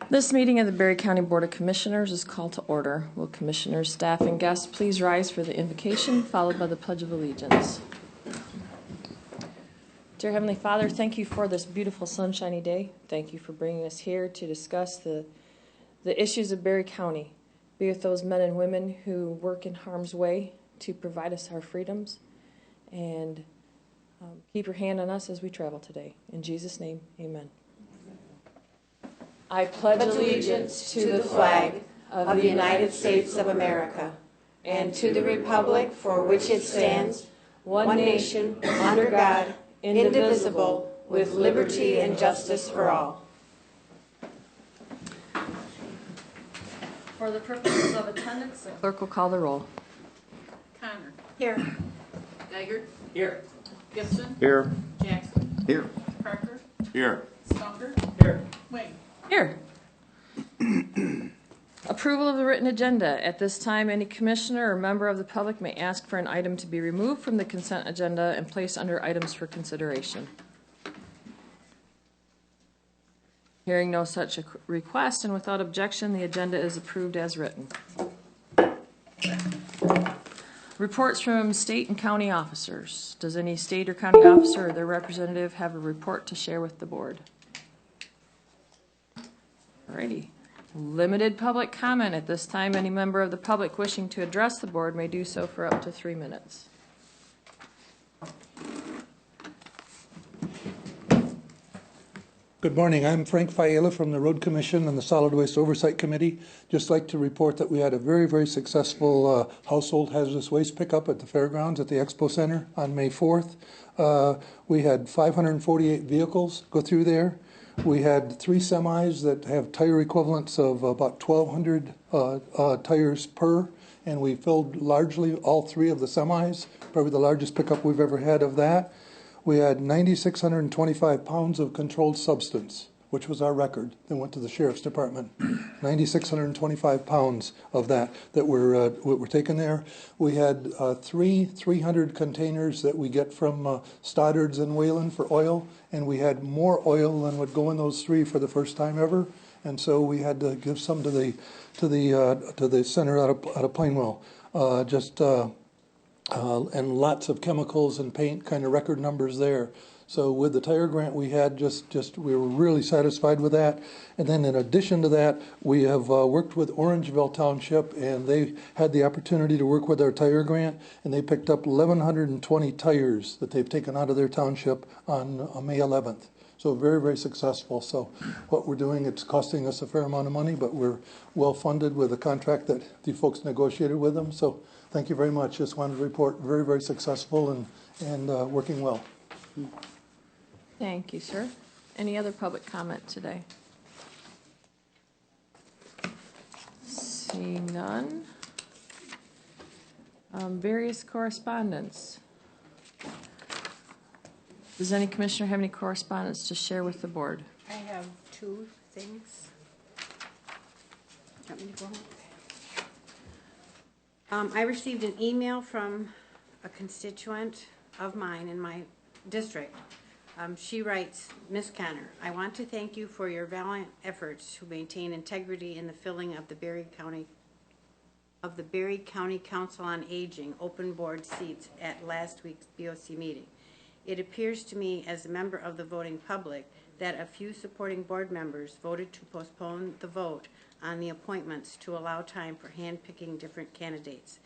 This meeting of the Berry County Board of Commissioners is called to order. Will commissioners, staff, and guests please rise for the invocation, followed by the Pledge of Allegiance. Dear Heavenly Father, thank you for this beautiful sunshiny day. Thank you for bringing us here to discuss the issues of Berry County. Be with those men and women who work in harm's way to provide us our freedoms, and keep your hand on us as we travel today. In Jesus' name, amen. I pledge allegiance to the flag of the United States of America and to the republic for which it stands, one nation, under God, indivisible, with liberty and justice for all. For the purposes of attendance, the clerk will call the roll. Connor. Here. Geiger. Here. Gibson. Here. Jackson. Here. Parker. Here. Stumper. Here. Wayne. Here. Approval of the written agenda. At this time, any commissioner or member of the public may ask for an item to be removed from the consent agenda and placed under items for consideration. Hearing no such request and without objection, the agenda is approved as written. Reports from state and county officers. Does any state or county officer or their representative have a report to share with the board? Alrighty. Limited public comment at this time. Any member of the public wishing to address the board may do so for up to 3 minutes. Good morning. I'm Frank Fiala from the Road Commission and the Solid Waste Oversight Committee. Just like to report that we had a very, very successful household hazardous waste pickup at the fairgrounds at the Expo Center on May 4th. We had 548 vehicles go through there. We had 3 semis that have tire equivalents of about 1,200 tires per, and we filled largely all 3 of the semis, probably the largest pickup we've ever had of that. We had 9,625 pounds of controlled substance, which was our record, that went to the Sheriff's Department. 9,625 pounds of that were taken there. We had 300 containers that we get from Stoddard's and Wayland for oil, and we had more oil than would go in those 3 for the first time ever. And so we had to give some to the center out of Plainwell. And lots of chemicals and paint, kind of record numbers there. So with the tire grant we had, we were really satisfied with that. And then in addition to that, we have worked with Orangeville Township, and they had the opportunity to work with our tire grant, and they picked up 1,120 tires that they've taken out of their township on May 11th. So very, very successful. So what we're doing, it's costing us a fair amount of money, but we're well funded with a contract that the folks negotiated with them. So thank you very much. Just wanted to report very, very successful and working well. Thank you, sir. Any other public comment today? Seeing none. Various correspondence. Does any commissioner have any correspondence to share with the board? I have 2 things. Want me to go home? I received an email from a constituent of mine in my district. She writes, Ms. Connor, I want to thank you for your valiant efforts to maintain integrity in the filling of the Berry County Council on Aging open board seats at last week's BOC meeting. It appears to me, as a member of the voting public, that a few supporting board members voted to postpone the vote on the appointments to allow time for handpicking different candidates.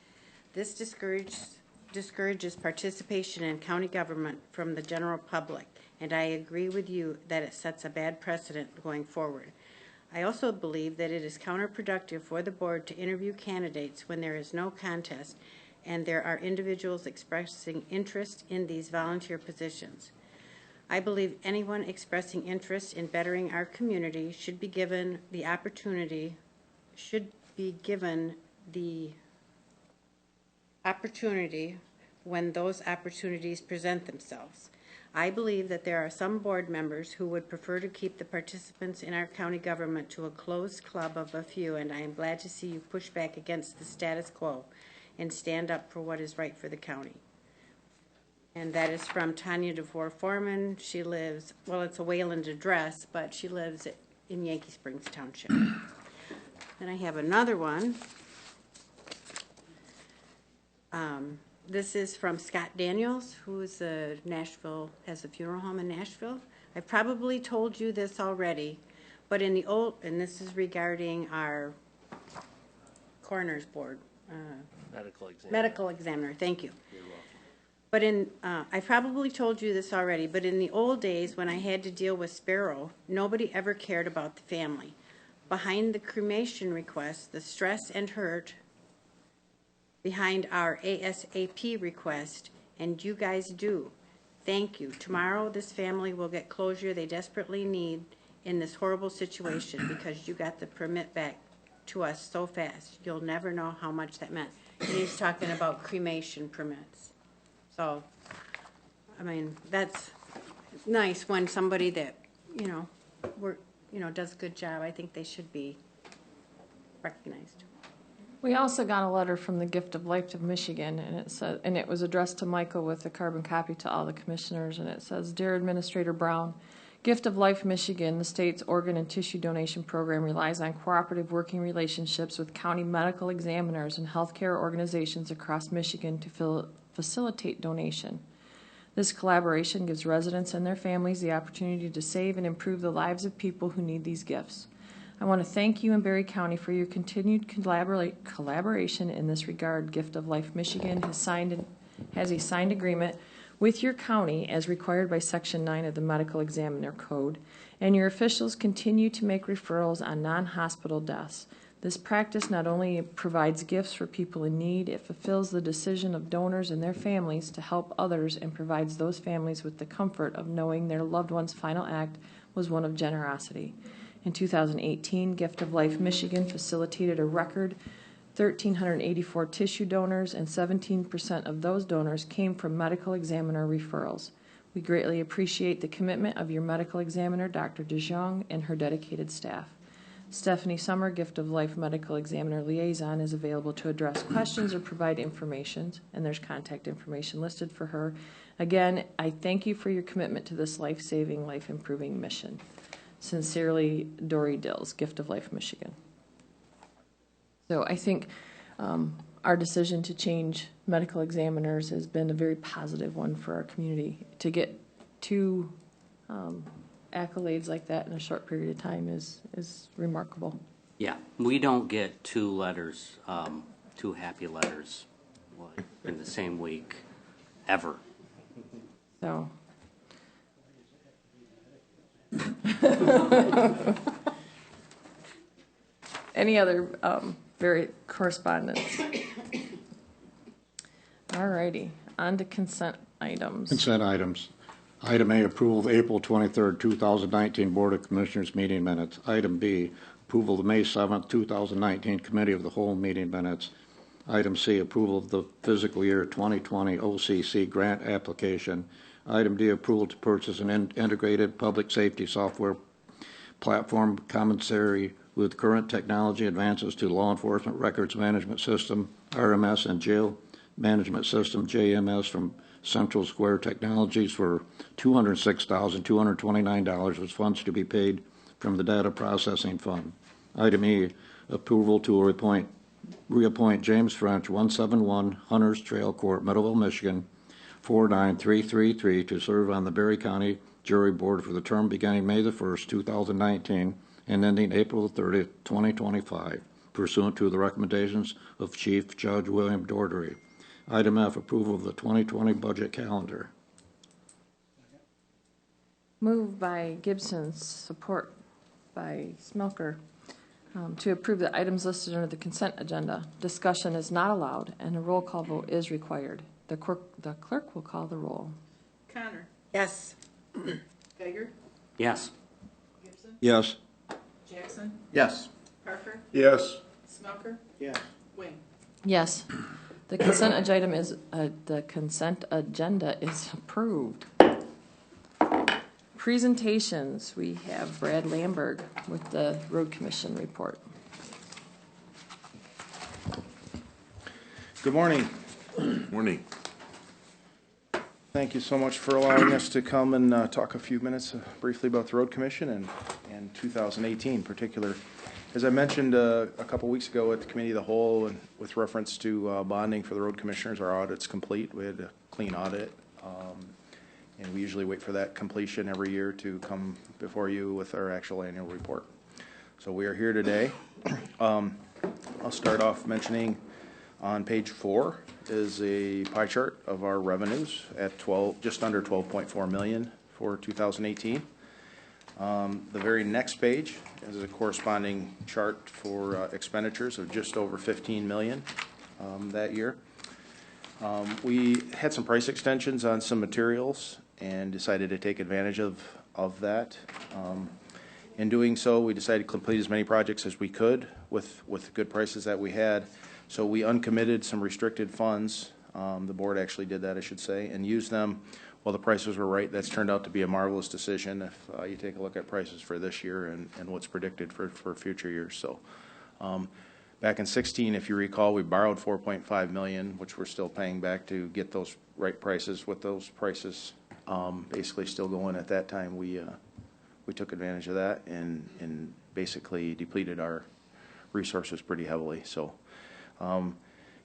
This discourages participation in county government from the general public, and I agree with you that it sets a bad precedent going forward. I also believe that it is counterproductive for the board to interview candidates when there is no contest and there are individuals expressing interest in these volunteer positions. I believe anyone expressing interest in bettering our community should be given the opportunity when those opportunities present themselves. I believe that there are some board members who would prefer to keep the participants in our county government to a closed club of a few, and I am glad to see you push back against the status quo and stand up for what is right for the county. And that is from Tanya DeVore Foreman. She lives, well, it's a Wayland address, but she lives in Yankee Springs Township. Then I have another one. This is from Scott Daniels, who is has a funeral home in Nashville. I probably told you this already, but in the and this is regarding our coroner's board. Medical examiner, thank you. You're welcome. But I probably told you this already, but in the old days when I had to deal with Sparrow, nobody ever cared about the family. Behind the cremation request, the stress and hurt behind our ASAP request, and you guys do. Thank you. Tomorrow, this family will get closure they desperately need in this horrible situation because you got the permit back to us so fast. You'll never know how much that meant. And he's talking about cremation permits. So, I mean, that's nice when somebody that, does a good job. I think they should be recognized. We also got a letter from the Gift of Life of Michigan, and it was addressed to Michael with a carbon copy to all the commissioners, and it says, "Dear Administrator Brown, Gift of Life Michigan, the state's organ and tissue donation program relies on cooperative working relationships with county medical examiners and healthcare organizations across Michigan to facilitate donation. This collaboration gives residents and their families the opportunity to save and improve the lives of people who need these gifts. I want to thank you and Berry County for your continued collaboration in this regard. Gift of Life Michigan has a signed agreement with your county as required by Section 9 of the Medical Examiner Code, and your officials continue to make referrals on non-hospital deaths. This practice not only provides gifts for people in need, it fulfills the decision of donors and their families to help others and provides those families with the comfort of knowing their loved one's final act was one of generosity. In 2018, Gift of Life Michigan facilitated a record 1,384 tissue donors, and 17% of those donors came from medical examiner referrals. We greatly appreciate the commitment of your medical examiner, Dr. DeJong, and her dedicated staff. Stephanie Summer, Gift of Life Medical Examiner Liaison, is available to address questions or provide information, and there's contact information listed for her. Again, I thank you for your commitment to this life-saving, life-improving mission. Sincerely, Dory Dills, Gift of Life Michigan." So I think our decision to change medical examiners has been a very positive one for our community. To get two accolades like that in a short period of time is remarkable. Yeah, we don't get two happy letters in the same week, ever. So. Any other very correspondence? All righty, on to consent items. Consent items. Item A, approval of April 23rd, 2019 Board of Commissioners meeting minutes. Item B, approval of the May 7th, 2019 Committee of the Whole meeting minutes. Item C, approval of the fiscal year 2020 OCC grant application. Item D, approval to purchase an integrated public safety software platform commissary with current technology advances to law enforcement records management system, RMS, and jail management system, JMS, from Central Square Technologies for $206,229 with funds to be paid from the data processing fund. Item E, approval to reappoint James French, 171 Hunters Trail Court, Meadowville, Michigan, 49333 to serve on the Berry County Jury Board for the term beginning May the 1st, 2019 and ending April the 30th, 2025, pursuant to the recommendations of Chief Judge William Dordery. Item F, approval of the 2020 budget calendar. Moved by Gibson, support by Smelker, to approve the items listed under the consent agenda. Discussion is not allowed, and a roll call vote is required. The clerk will call the roll. Connor. Yes. Geiger. Yes. Gibson. Yes. Jackson. Yes. Parker. Yes. Smelker. Yes. Wing. Yes, the consent agenda is approved. presentations, we have Brad Lamberg with the Road Commission report. Good morning. Morning. Thank you so much for allowing us to come and talk a few minutes briefly about the Road Commission and 2018 in particular. As I mentioned a couple weeks ago at the Committee of the Whole, and with reference to bonding for the road commissioners, our audit's complete. We had a clean audit, and we usually wait for that completion every year to come before you with our actual annual report. So we are here today. I'll start off mentioning on page 4 is a pie chart of our revenues at just under 12.4 million for 2018. The very next page is a corresponding chart for expenditures of just over 15 million that year. We had some price extensions on some materials and decided to take advantage of that. In doing so, we decided to complete as many projects as we could with the good prices that we had. So we uncommitted some restricted funds. The board actually did that, I should say, and used them while the prices were right. That's turned out to be a marvelous decision if you take a look at prices for this year and what's predicted for future years. So back in 16, if you recall, we borrowed 4.5 million, which we're still paying back to get those right prices. With those prices basically still going at that time, we took advantage of that and basically depleted our resources pretty heavily. So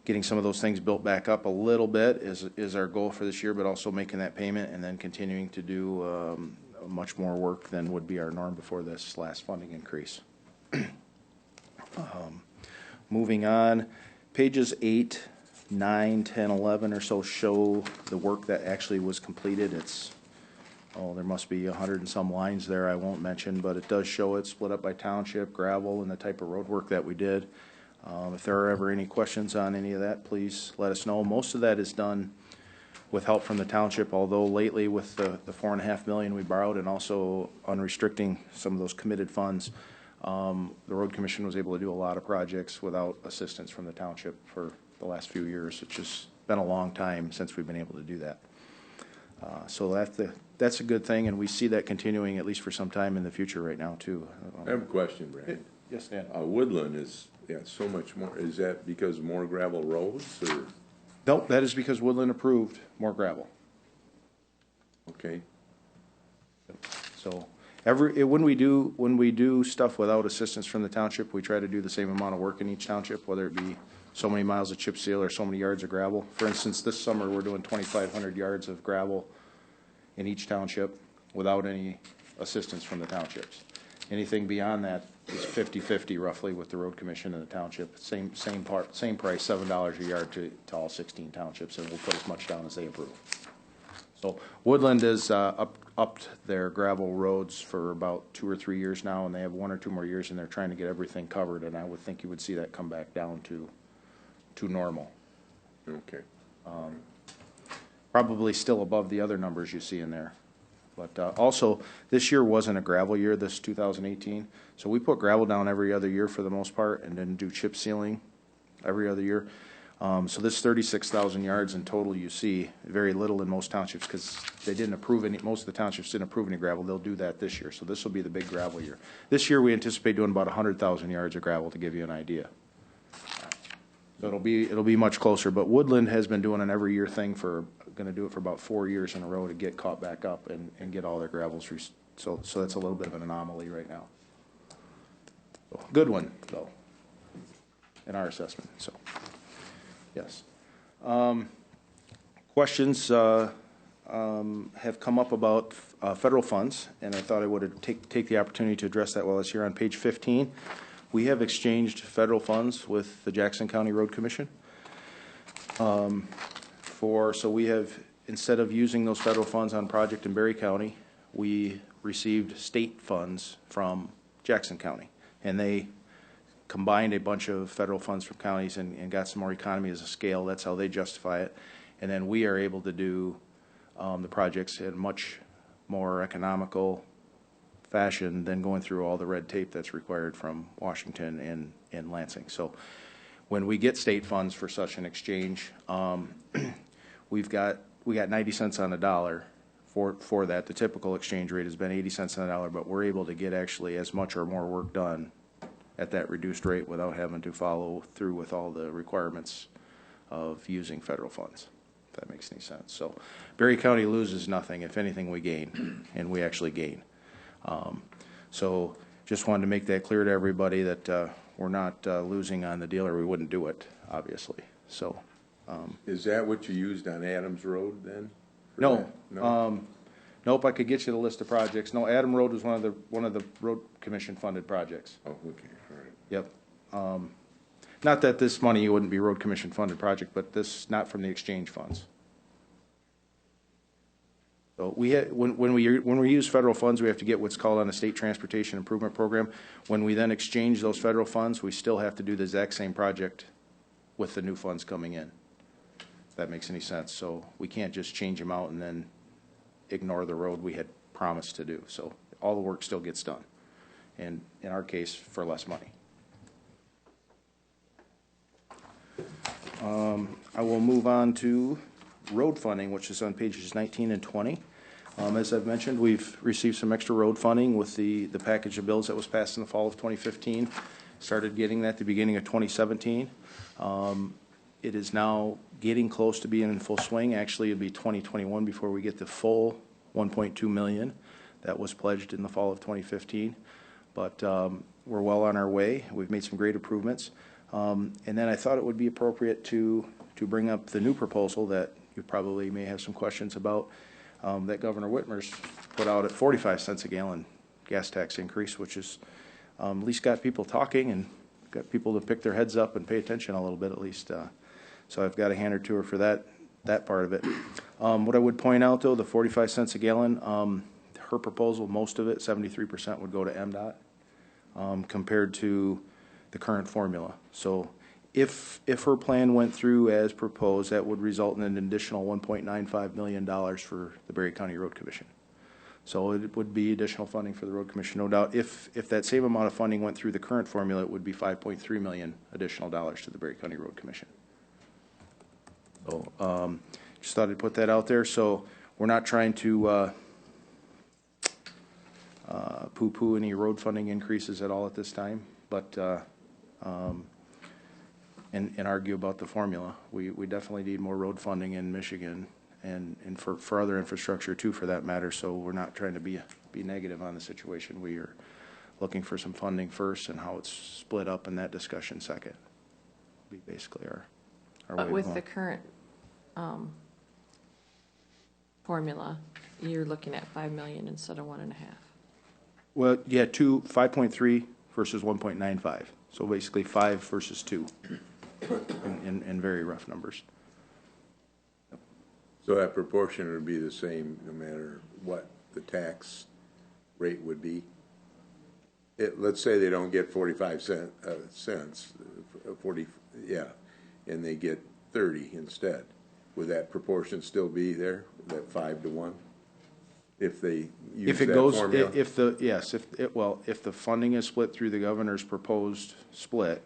getting some of those things built back up a little bit is our goal for this year, but also making that payment and then continuing to do much more work than would be our norm before this last funding increase. Moving on, pages 8, 9, 10, 11 or so show the work that actually was completed. There must be 100 and some lines there I won't mention, but it does show it split up by township, gravel, and the type of road work that we did. If there are ever any questions on any of that, please let us know. Most of that is done with help from the township, although lately with the $4.5 million we borrowed and also unrestricting some of those committed funds, the Road Commission was able to do a lot of projects without assistance from the township for the last few years. It's just been a long time since we've been able to do that. So that's a good thing, and we see that continuing at least for some time in the future right now, too. I have a question, Brad. Yes, Dan. Woodland is so much more. Is that because more gravel roads, or? Nope, that is because Woodland approved more gravel. Okay. So when we do stuff without assistance from the township, we try to do the same amount of work in each township, whether it be so many miles of chip seal or so many yards of gravel. For instance, this summer we're doing 2,500 yards of gravel in each township without any assistance from the townships. Anything beyond that is 50-50 roughly with the Road Commission and the township. Same price, $7 a yard to all 16 townships, and we'll put as much down as they approve. So Woodland has upped their gravel roads for about 2 or 3 years now, and they have 1 or 2 more years, and they're trying to get everything covered. And I would think you would see that come back down to normal. Okay. Probably still above the other numbers you see in there. But also, this year wasn't a gravel year, this 2018. So we put gravel down every other year for the most part and then do chip sealing every other year. So this 36,000 yards in total you see, very little in most townships because they didn't approve any, most of the townships didn't approve any gravel. They'll do that this year. So this will be the big gravel year. This year we anticipate doing about 100,000 yards of gravel to give you an idea. So it'll be much closer. But Woodland has been doing an every year thing going to do it for about 4 years in a row to get caught back up and get all their gravels. So that's a little bit of an anomaly right now. So, good one, though, in our assessment. So, yes. Questions have come up about federal funds, and I thought I would take the opportunity to address that while I was here. On page 15, we have exchanged federal funds with the Jackson County Road Commission. So we have, instead of using those federal funds on a project in Berry County, we received state funds from Jackson County. And they combined a bunch of federal funds from counties and got some more economy as a scale. That's how they justify it. And then we are able to do the projects in much more economical fashion than going through all the red tape that's required from Washington and Lansing. So when we get state funds for such an exchange, we got 90 cents on the dollar for that. The typical exchange rate has been 80 cents on the dollar, but we're able to get actually as much or more work done at that reduced rate without having to follow through with all the requirements of using federal funds, if that makes any sense. So Berry County loses nothing. If anything, we gain, and we actually gain. So just wanted to make that clear to everybody that we're not losing on the deal, or we wouldn't do it, obviously. So. Is that what you used on Adams Road then? for No. that? No? Nope, I could get you the list of projects. No, Adam Road was one of the road commission funded projects. Oh, okay, all right. Yep. Not that this money wouldn't be road commission funded project, but this, not from the exchange funds. So we had, when we use federal funds, we have to get what's called on a state transportation improvement program. When we then exchange those federal funds, we still have to do the exact same project with the new funds coming in. If that makes any sense. So we can't just change them out and then ignore the road we had promised to do. So all the work still gets done, and in our case, for less money. I will move on to road funding, which is on pages 19 and 20. As I've mentioned, we've received some extra road funding with the package of bills that was passed in the fall of 2015. Started getting that at the beginning of 2017. It is now getting close to being in full swing. Actually, it'll be 2021 before we get the full 1.2 million that was pledged in the fall of 2015. But we're well on our way. We've made some great improvements. And then I thought it would be appropriate to bring up the new proposal that you probably may have some questions about, that Governor Whitmer's put out at 45 cents a gallon gas tax increase, which is at least got people talking and got people to pick their heads up and pay attention a little bit at least. So I've got a hand or two for that part of it. What I would point out, though, the 45 cents a gallon, her proposal, most of it, 73%, would go to MDOT compared to the current formula. So if her plan went through as proposed, that would result in an additional $1.95 million for the Berry County Road Commission. So it would be additional funding for the Road Commission, no doubt. If that same amount of funding went through the current formula, it would be $5.3 million additional dollars to the Berry County Road Commission. So just thought I'd put that out there. So we're not trying to poo-poo any road funding increases at all at this time, but and argue about the formula. We definitely need more road funding in Michigan and for other infrastructure too, for that matter. So we're not trying to be negative on the situation. We are looking for some funding first, and how it's split up in that discussion second. Be basically our way But to with go. the current formula, you're looking at 5 million instead of 1.5. Well, yeah, 5.3 versus 1.95. So basically 5 versus 2 in very rough numbers. So that proportion would be the same no matter what the tax rate would be? Let's say they don't get 45 cents, 40, yeah, and they get 30 instead. Would that proportion still be there, that 5 to 1? If they use If it that goes, formula? if the funding is split through the governor's proposed split,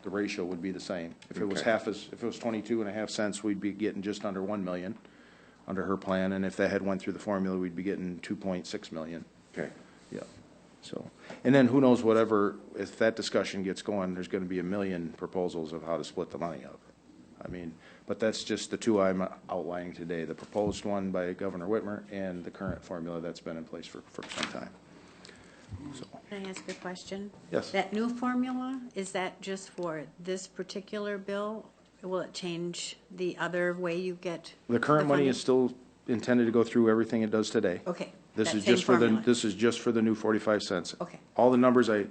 the ratio would be the same. If it was Okay. if it was 22.5 cents, we'd be getting just under 1 million under her plan, and if that had went through the formula, we'd be getting 2.6 million. Okay. Yeah. So, and then who knows, whatever, if that discussion gets going, there's going to be a million proposals of how to split the money up. I mean, but that's just the two I'm outlining today, the proposed one by Governor Whitmer and the current formula that's been in place for some time. So, Can I ask a question? Yes. That new formula, is that just for this particular bill? Will it change the other way you get the current money funding? is still intended to go through everything it does today. Okay. This that is same just for formula. this is just for the new 45 cents. Okay. All the numbers I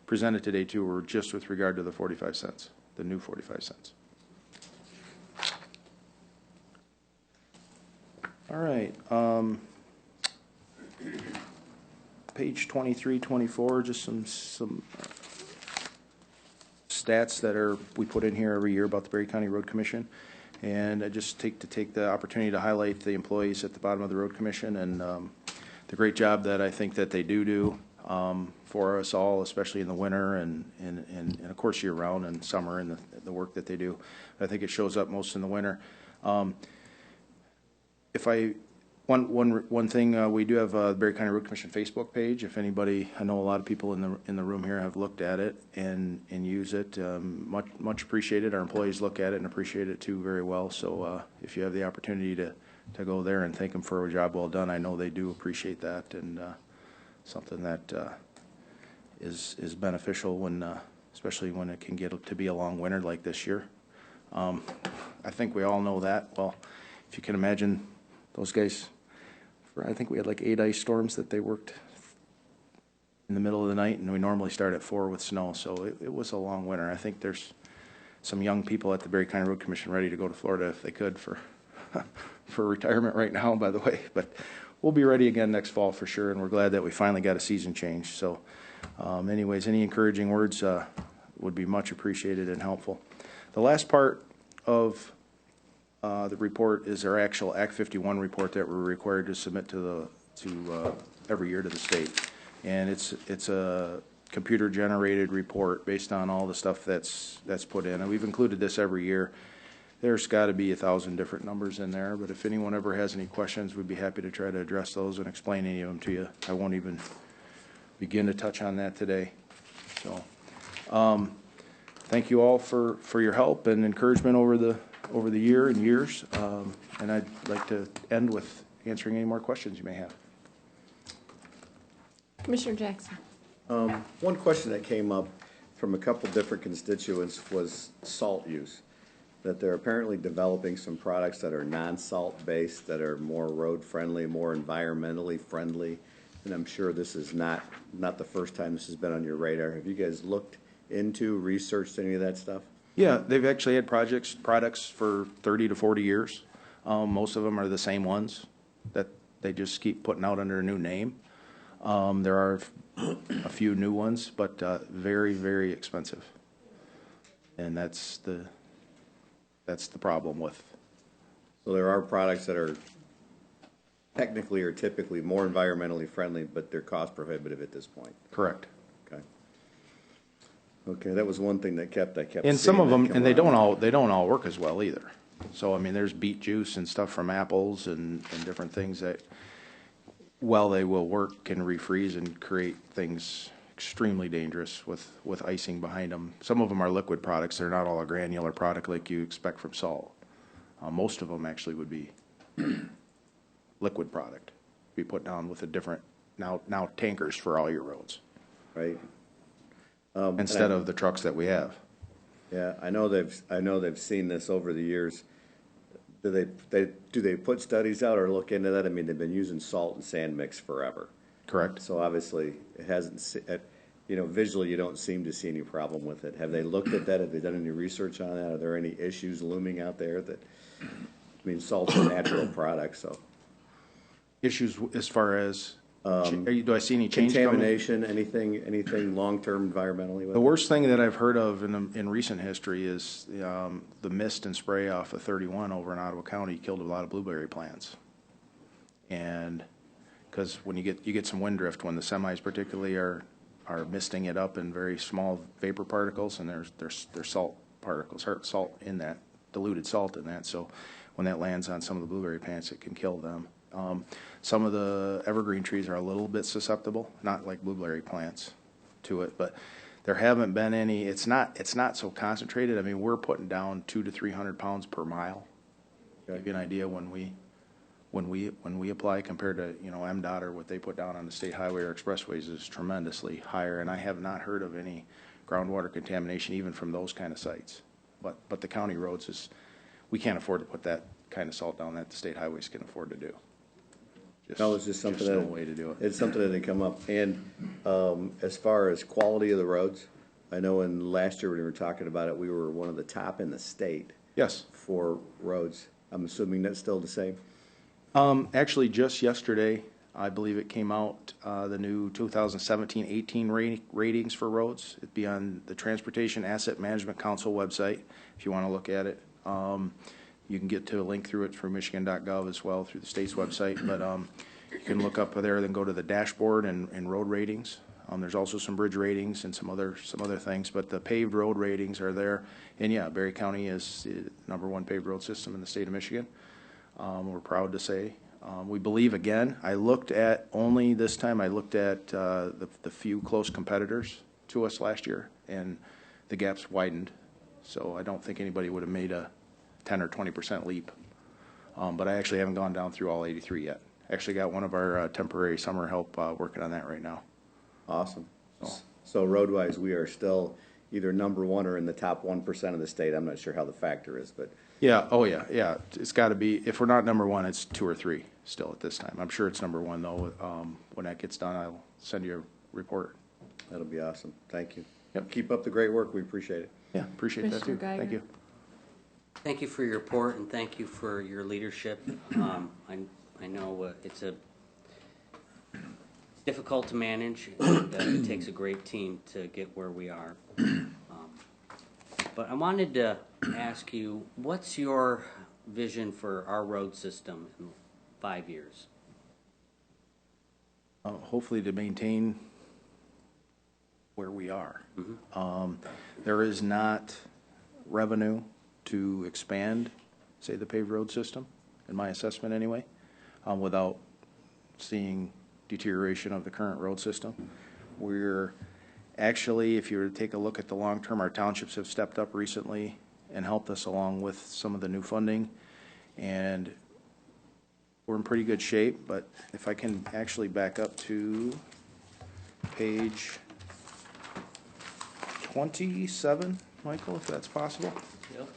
presented today too were just with regard to the 45 cents, the new 45 cents. All right. Page 23, 24, just some stats that we put in here every year about the Berry County Road Commission. And I just take the opportunity to highlight the employees at the bottom of the Road Commission and the great job that I think that they do for us all, especially in the winter and of course year round and summer, and the work that they do. I think it shows up most in the winter. If I One thing, we do have a Berry County Road Commission Facebook page. If anybody, I know a lot of people in the room here have looked at it and use it. Much appreciated. Our employees look at it and appreciate it too very well. So if you have the opportunity to go there and thank them for a job well done, I know they do appreciate that, and something that is beneficial when, especially when it can get to be a long winter like this year. I think we all know that. Well, if you can imagine those guys. I think we had like 8 ice storms that they worked in the middle of the night, and we normally start at 4 with snow, so it was a long winter. I think there's some young people at the Berry County Road Commission ready to go to Florida if they could for retirement right now, by the way. But we'll be ready again next fall for sure, and we're glad that we finally got a season change. So anyways, any encouraging words would be much appreciated and helpful. The last part of the report is our actual Act 51 report that we're required to submit to every year to the state, and it's a computer generated report based on all the stuff that's put in, and we've included this every year. There's got to be 1,000 different numbers in there, but if anyone ever has any questions, we'd be happy to try to address those and explain any of them to you. I won't even begin to touch on that today. So thank you all for your help and encouragement over the year and years, and I'd like to end with answering any more questions you may have. Commissioner Jackson. One question that came up from a couple different constituents was salt use. That they're apparently developing some products that are non-salt based, that are more road friendly, more environmentally friendly. And I'm sure this is not the first time this has been on your radar. Have you guys looked into, researched any of that stuff? Yeah, they've actually had products for 30 to 40 years. Most of them are the same ones that they just keep putting out under a new name. There are a few new ones, but very, very expensive. And that's the problem with. So there are products that are technically or typically more environmentally friendly, but they're cost prohibitive at this point. Correct. Okay. Okay, that was one thing that I kept. And some of seeing them, that and come they don't all work as well either. So I mean, there's beet juice and stuff from apples and different things that, while they will work, can refreeze and create things extremely dangerous with icing behind them. Some of them are liquid products. They're not all a granular product like you expect from salt. Most of them actually would be liquid product, be put down with a different, now tankers for all your roads. Right. Instead of the trucks that we have. Yeah, I know they've seen this over the years. Do they put studies out or look into that? I mean, they've been using salt and sand mix forever. Correct. So obviously, it hasn't, visually, you don't seem to see any problem with it. Have they looked at that? Have they done any research on that? Are there any issues looming out there that, I mean, salt's a natural product, so. Issues as far as, do I see any change coming? Contamination, anything long-term environmentally with The it? worst thing that I've heard of in recent history is the mist and spray off of 31 over in Ottawa County killed a lot of blueberry plants. And because when you get some wind drift, when the semis particularly are misting it up in very small vapor particles, and there's salt particles, salt in that, diluted salt in that. So when that lands on some of the blueberry plants, it can kill them. Some of the evergreen trees are a little bit susceptible, not like blueberry plants, to it, but there haven't been any. It's not so concentrated. I mean, we're putting down 200 to 300 pounds per mile. Okay. Give you an idea when we apply compared to MDOT or what they put down on the state highway or expressways is tremendously higher, and I have not heard of any groundwater contamination even from those kind of sites. But the county roads we can't afford to put that kind of salt down that the state highways can afford to do. No, it's just something no that, way to do it. it's something that had come up. And as far as quality of the roads, I know in last year when we were talking about it, we were one of the top in the state Yes. for roads. I'm assuming that's still the same? Actually, just yesterday, I believe it came out, the new 2017-18 ratings for roads. It'd be on the Transportation Asset Management Council website if you want to look at it. You can get to a link through it through Michigan.gov as well through the state's website. But you can look up there, then go to the dashboard and road ratings. There's also some bridge ratings and some other things, but the paved road ratings are there. And yeah, Berry County is the #1 paved road system in the state of Michigan. We're proud to say We believe, again, I looked at, only this time, I looked at the few close competitors to us last year, and the gaps widened. So I don't think anybody would have made a 10 or 20% leap. But I actually haven't gone down through all 83 yet. Actually got one of our temporary summer help working on that right now. Awesome. So road-wise, we are still either number one or in the top 1% of the state. I'm not sure how the factor is, but Yeah, oh yeah, yeah. It's got to be, if we're not number one, it's 2 or 3 still at this time. I'm sure it's number one, though. When that gets done, I'll send you a report. that'll be awesome. Thank you. Yep. Keep up the great work. We appreciate it. Yeah, appreciate that, too. Commissioner Geiger. Thank you. Thank you for your report, and thank you for your leadership. I know it's difficult to manage, and it takes a great team to get where we are. But I wanted to ask you, what's your vision for our road system in 5 years? Hopefully to maintain where we are. There is not revenue to expand, say, the paved road system, in my assessment anyway, without seeing deterioration of the current road system. We're actually, if you were to take a look at the long term, our townships have stepped up recently and helped us along with some of the new funding, and we're in pretty good shape. But if I can actually back up to page 27, Michael, if that's possible. Yep.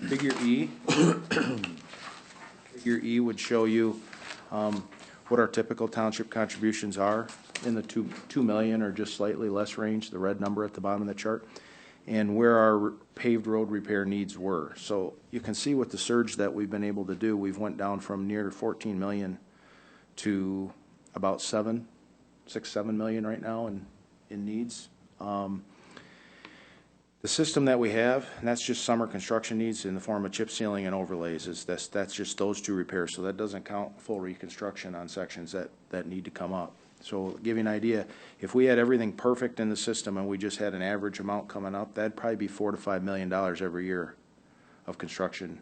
Figure E. Figure E would show you what our typical township contributions are in the 2 million or just slightly less range, the red number at the bottom of the chart, and where our paved road repair needs were. So you can see with the surge that we've been able to do, we've went down from near 14 million to about 7 million right now in needs. The system that we have, and that's just summer construction needs in the form of chip sealing and overlays, is that's just those 2 repairs. So that doesn't count full reconstruction on sections that need to come up. So to give you an idea, if we had everything perfect in the system and we just had an average amount coming up, that'd probably be $4 to $5 million every year of construction,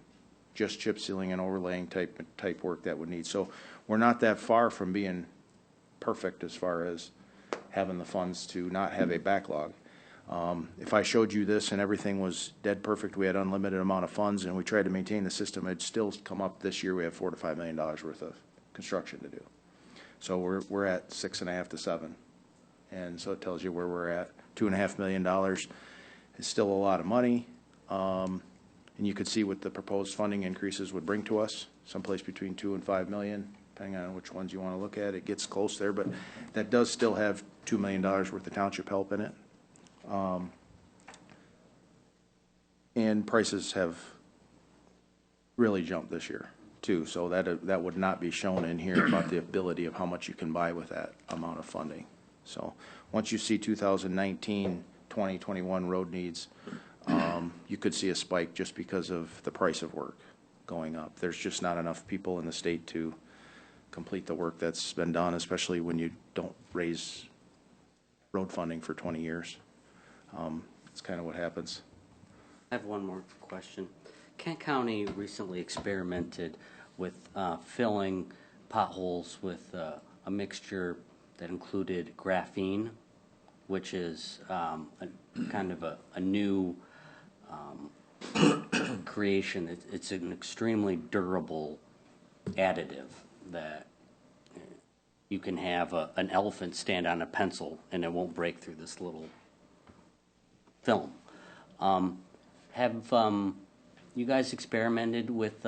just chip sealing and overlaying type work that would need. So we're not that far from being perfect as far as having the funds to not have a backlog. If I showed you this and everything was dead perfect, we had unlimited amount of funds and we tried to maintain the system, it'd still come up this year. We have $4 to $5 million worth of construction to do. So we're at 6.5 to 7, and so it tells you where we're at. $2.5 million is still a lot of money, and you could see what the proposed funding increases would bring to us, someplace between 2 and 5 million, depending on which ones you want to look at. It gets close there, but that does still have $2 million worth of township help in it. And prices have really jumped this year too, so that would not be shown in here about the ability of how much you can buy with that amount of funding. So once you see 2019, 20, 21 road needs, you could see a spike just because of the price of work going up. There's just not enough people in the state to complete the work that's been done, especially when you don't raise road funding for 20 years. It's kind of what happens. I have one more question. Kent County recently experimented with filling potholes with a mixture that included graphene, which is kind of a new creation. It's an extremely durable additive that you can have an elephant stand on a pencil and it won't break through this little film. Have you guys experimented with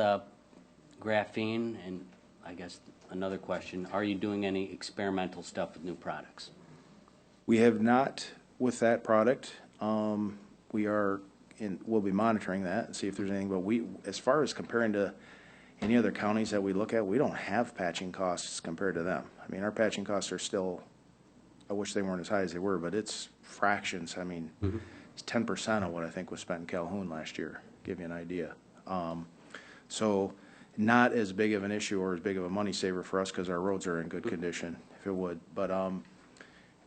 graphene? And I guess another question, are you doing any experimental stuff with new products? We have not with that product. We'll be monitoring that and see if there's anything, but as far as comparing to any other counties that we look at, we don't have patching costs compared to them. I mean, our patching costs are still, I wish they weren't as high as they were, but it's fractions. I mean, it's 10% of what I think was spent in Calhoun last year, give you an idea. So not as big of an issue or as big of a money saver for us because our roads are in good condition, if it would. But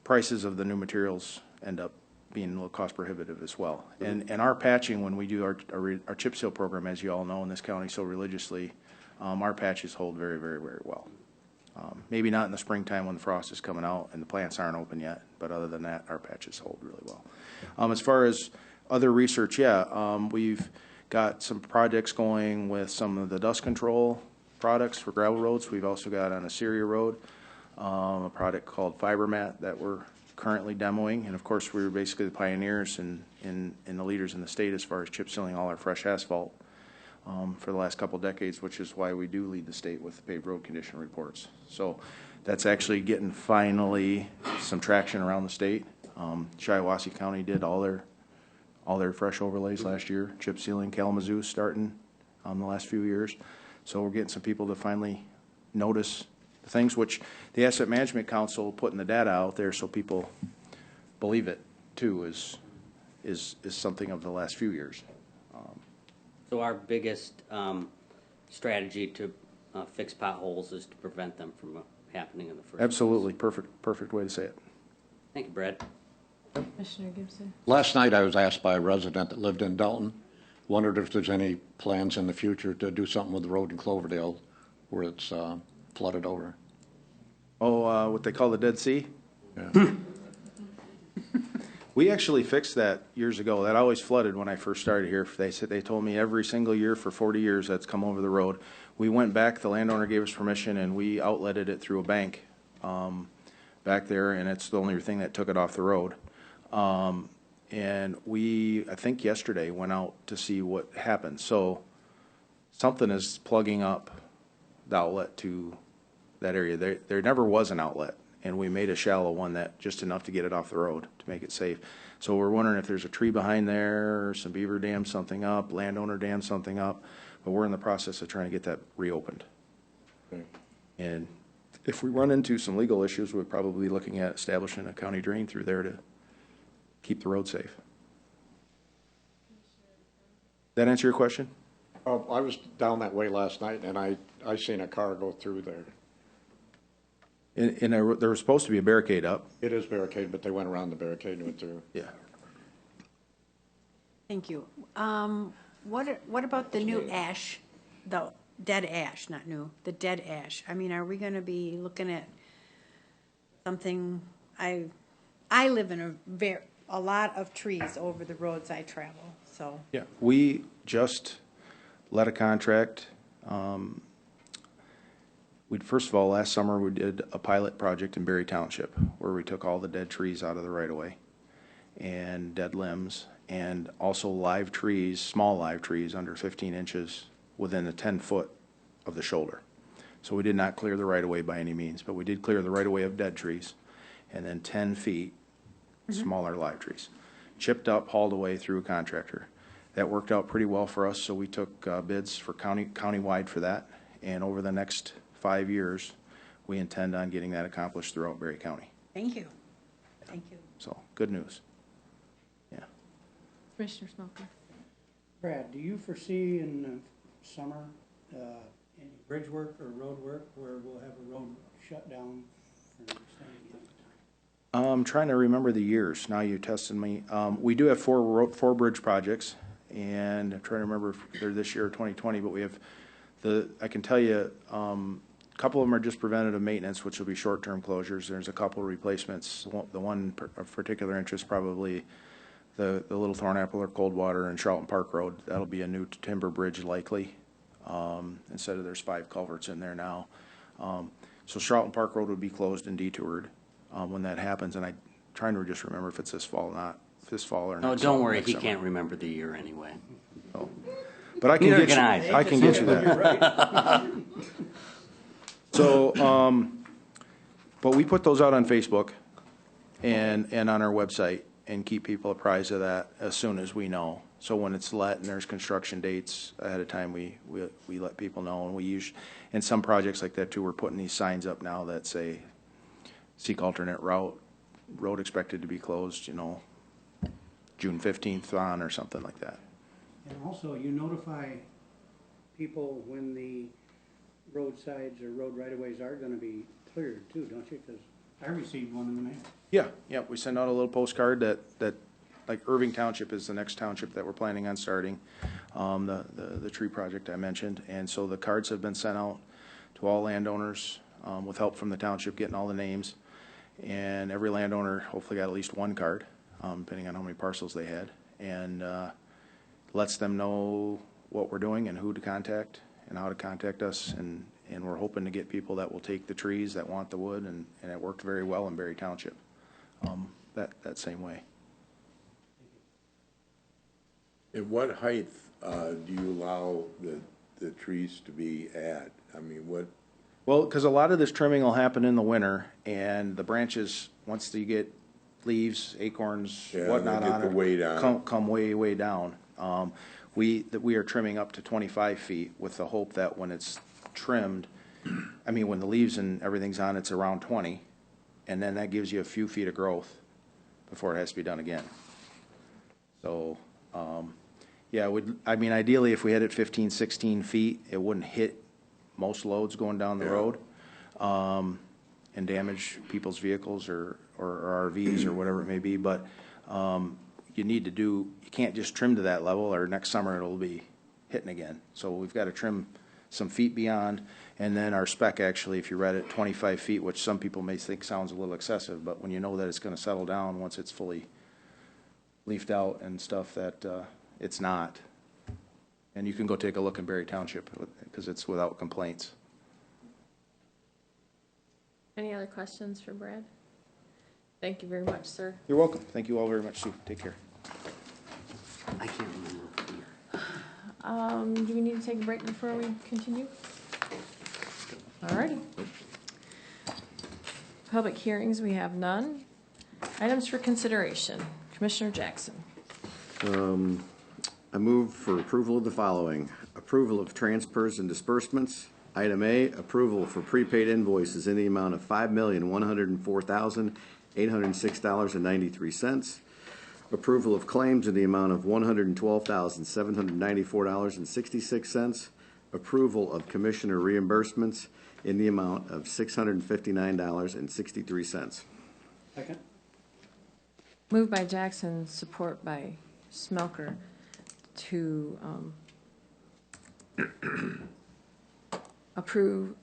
prices of the new materials end up being a little cost prohibitive as well. And our patching, when we do our chip seal program, as you all know in this county so religiously, our patches hold very, very, very well. Maybe not in the springtime when the frost is coming out and the plants aren't open yet, but other than that, our patches hold really well. As far as other research, we've got some projects going with some of the dust control products for gravel roads. We've also got on Assyria Road a product called FiberMat that we're currently demoing. And of course, we were basically the pioneers and the leaders in the state as far as chip sealing all our fresh asphalt for the last couple of decades, which is why we do lead the state with paved road condition reports. So that's actually getting finally some traction around the state. Shiawassee County did all their fresh overlays last year, chip sealing, Kalamazoo starting the last few years. So we're getting some people to finally notice the things, which the Asset Management Council putting the data out there so people believe it too is something of the last few years. So our biggest strategy to fix potholes is to prevent them from happening in the first Absolutely, place. perfect way to say it. Thank you, Brad. Commissioner Gibson? Last night, I was asked by a resident that lived in Dalton, wondered if there's any plans in the future to do something with the road in Cloverdale where it's flooded over. Oh, what they call the Dead Sea? Yeah. We actually fixed that years ago. That always flooded when I first started here. They told me every single year for 40 years that's come over the road. We went back, the landowner gave us permission, and we outletted it through a bank back there, and it's the only thing that took it off the road. And I think yesterday, went out to see what happened. So something is plugging up the outlet to that area. There never was an outlet, and we made a shallow one that just enough to get it off the road to make it safe. So we're wondering if there's a tree behind there, or some beaver dam something up, landowner dam something up, but we're in the process of trying to get that reopened. Okay. And if we run into some legal issues, we're probably looking at establishing a county drain through there to keep the road safe. That answer your question? I was down that way last night, and I seen a car go through there. And there was supposed to be a barricade up. It is barricaded, but they went around the barricade and went through. Yeah. Thank you. What about the new ash, the dead ash, not new, the dead ash? I mean, are we going to be looking at something? I live in a lot of trees over the roads I travel, so. Yeah, we just let a contract. First of all, last summer we did a pilot project in Berry Township where we took all the dead trees out of the right of way and dead limbs, and also live trees, small live trees under 15 inches within the 10-foot of the shoulder. So we did not clear the right of way by any means, but we did clear the right of way of dead trees, and then 10 feet smaller live trees. Chipped up, hauled away through a contractor. That worked out pretty well for us, so we took bids for countywide for that, and over the next 5 years, we intend on getting that accomplished throughout Berry County. Thank you. Thank you. So, good news. Yeah. Commissioner Smoker? Brad, do you foresee in the summer any bridge work or road work where we'll have a road shut down for an extended amount of time? I'm trying to remember the years. Now you tested me. We do have four bridge projects, and I'm trying to remember if they're this year or 2020, but we have I can tell you, a couple of them are just preventative maintenance, which will be short-term closures. There's a couple of replacements. The one of particular interest, probably the Little Thornapple or Coldwater and Charlton Park Road. That'll be a new timber bridge likely, instead of there's 5 culverts in there now. So Charlton Park Road would be closed and detoured when that happens, and I'm trying to just remember if it's this fall or not. This fall or No, next don't summer, worry, next he summer. can't remember the year anyway. So, but I can Neither get can you. I. I can get you that. So, but we put those out on Facebook and on our website and keep people apprised of that as soon as we know. So when it's let and there's construction dates ahead of time, we let people know. And we use, in some projects like that too, we're putting these signs up now that say, seek alternate route, road expected to be closed, June 15th on, or something like that. And also, you notify people when the roadsides or road right-of-ways are gonna be cleared too, don't you? Because I received one in the mail. Yeah, we send out a little postcard that like Irving Township is the next township that we're planning on starting, the tree project I mentioned. And so the cards have been sent out to all landowners, with help from the township, getting all the names. And every landowner hopefully got at least one card, depending on how many parcels they had. And lets them know what we're doing and who to contact and how to contact us. And we're hoping to get people that will take the trees that want the wood, and it worked very well in Berry Township, that same way. And what height do you allow the trees to be at? I mean, what? Well, because a lot of this trimming will happen in the winter, and the branches, once you get leaves, acorns, Yeah, whatnot they get on the it, way down. come way down. We are trimming up to 25 feet with the hope that when it's trimmed, I mean, when the leaves and everything's on, it's around 20, and then that gives you a few feet of growth before it has to be done again. So, yeah, I mean, ideally, if we had it 15, 16 feet, it wouldn't hit most loads going down the road, and damage people's vehicles or RVs or whatever it may be. But you can't just trim to that level, or next summer it'll be hitting again. So we've got to trim some feet beyond. And then our spec, actually, if you read it, 25 feet, which some people may think sounds a little excessive, but when you know that it's going to settle down once it's fully leafed out and stuff, that it's not. And you can go take a look in Berry Township, because it's without complaints. Any other questions for Brad? Thank you very much, sir. You're welcome. Thank you all very much, Sue. Take care. I can't remember. Do we need to take a break before we continue? Alrighty. Public hearings, we have none. Items for consideration. Commissioner Jackson. I move for approval of the following. Approval of transfers and disbursements. Item A, approval for prepaid invoices in the amount of $5,104,806.93. Approval of claims in the amount of $112,794.66. Approval of commissioner reimbursements in the amount of $659.63. Second? Moved by Jackson, support by Smelker to approve,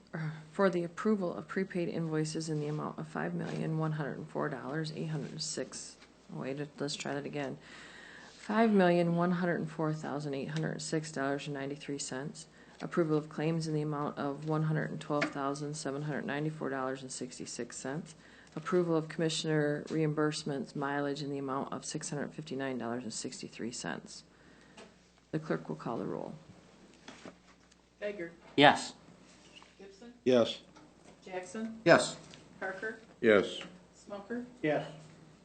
for the approval of prepaid invoices in the amount of $5,104,806. Wait, let's try that again. $5,104,806.93. Approval of claims in the amount of $112,794.66. Approval of commissioner reimbursements mileage in the amount of $659.63. The clerk will call the roll. Geiger, Yes. Gibson, Yes. Jackson, Yes. Parker, Yes. Smoker, Yes.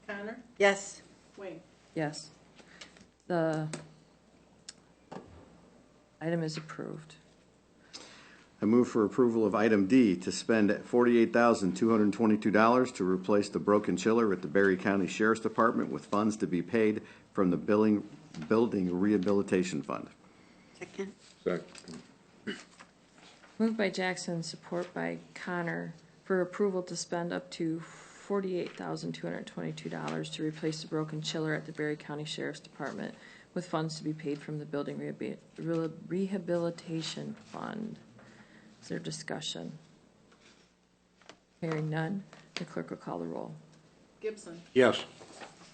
Connor, Yes. Wayne. Yes. The item is approved. I move for approval of item D to spend $48,222 to replace the broken chiller at the Berry County Sheriff's Department with funds to be paid from the Building Rehabilitation Fund. Second. Second. Moved by Jackson, support by Connor, for approval to spend up to $48,222 to replace the broken chiller at the Berry County Sheriff's Department with funds to be paid from the Building Rehabilitation Fund. Is there discussion? Hearing none, the clerk will call the roll. Gibson, Yes.